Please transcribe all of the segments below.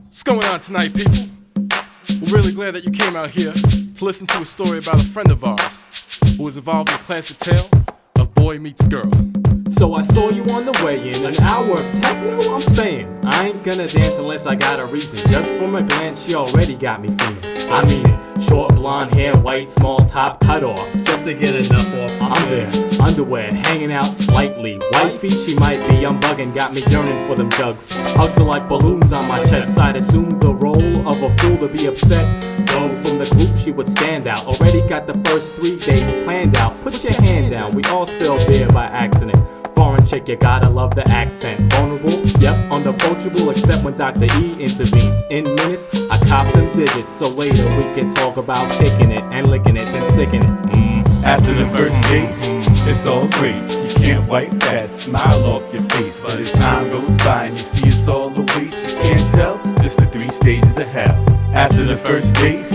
What's going on tonight, people? We're really glad that you came out here to listen to a story about a friend of ours who was involved in a classic tale of boy meets girl. So I saw you on the way in, an hour of techno, I'm saying I ain't gonna dance unless I got a reason. Just from a glance, she already got me feeling. I mean it, short blonde hair, white, small top, cut off. Just to get enough off, I'm there, underwear, hanging out slightly. Wifey, she might be, I'm bugging, got me yearning for them jugs. Hugs are like balloons on my chest, I'd assume the role of a fool to be upset. Though from the group she would stand out, already got the first 3 dates planned out. Put your hand down, we all spill beer by accident. Foreign chick, you gotta love the accent. Vulnerable, yep, unapproachable, except when Dr. E intervenes. In minutes, I cop them digits, so later we can talk about kicking it and licking it, then sticking it. After the first date, it's all great. You can't wipe that smile off your face, but as time goes by and you see it's all a waste, you can't tell, it's the 3 stages of hell. After the first date,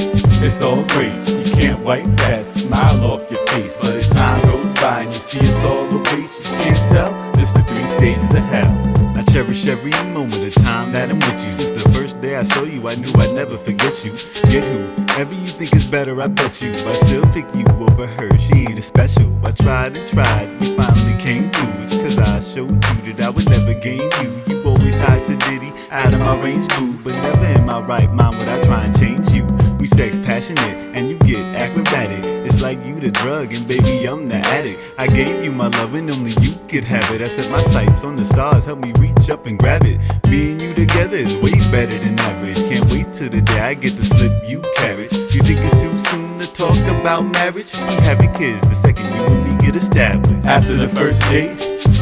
it's all great. You can't wipe that smile off your face, but as time goes by and you see it's all a waste, you can't tell, it's the 3 stages of hell. I cherish every moment of time that I'm with you. Since the first day I saw you, I knew I'd never forget you. Get whoever you think is better, I bet you. I still pick you over her, she ain't as special. I tried and tried, we finally came through. It's cause I showed you that I would never game you. You always high sedity, out of my range, boo. But never in my right mind would I try and change you. We sex passionate, and you get acrobatic. It's like you the drug, and baby, I'm the addict. I gave you my love, and only you could have it. I set my sights on the stars, help me reach up and grab it. Me and you together is way better than average. Can't wait till the day I get to slip you carrots. You think it's too soon to talk about marriage? We having kids the second you and me get established. After the first date,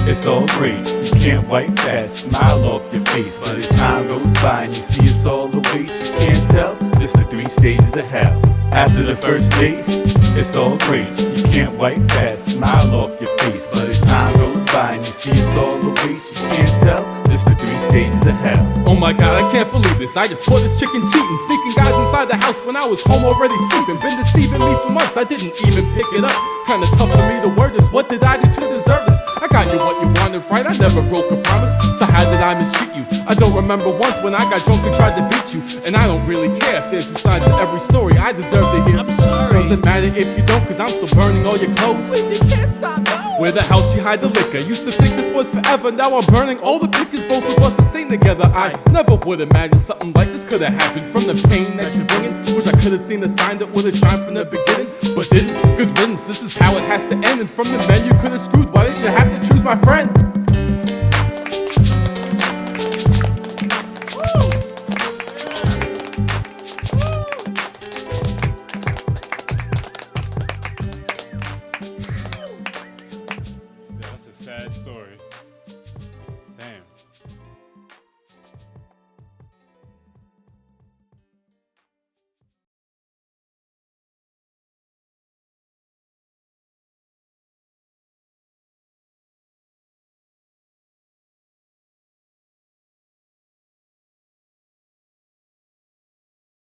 it's all great. You can't wipe that smile off your face, but as time goes by and you see it's all a waste, you can't tell, it's the 3 stages of hell. After the first date, it's all great. You can't wipe that smile off your face, but as time goes by and you see it's all a waste, you can't tell, it's the 3 stages of hell. Oh my god, I can't believe this. I just caught this chicken cheating, sneaking guys inside the house when I was home already sleeping. Been deceiving me for months, I didn't even pick it up. Kinda tough for me to word this. What did I do to deserve this? I got you what you wanted, right? I never broke a promise. So how did I mistreat you? I don't remember once when I got drunk and tried to beat you. And I don't really care if there's 2 sides to every story. I deserve to hear. I'm sorry. Doesn't matter if you don't, cause I'm still burning all your clothes. Please, you can't stop, no. Where the hell she hide the liquor? Used to think this was forever. Now I'm burning all the pictures both of us are seen together. I never would imagine something like this could have happened. From the pain that you're bringing, wish I could have seen a sign that would have shined from the beginning, but didn't. Good riddance, this is how it has to end. And from the men you could have screwed, why did you have to choose my friend? That's a sad story.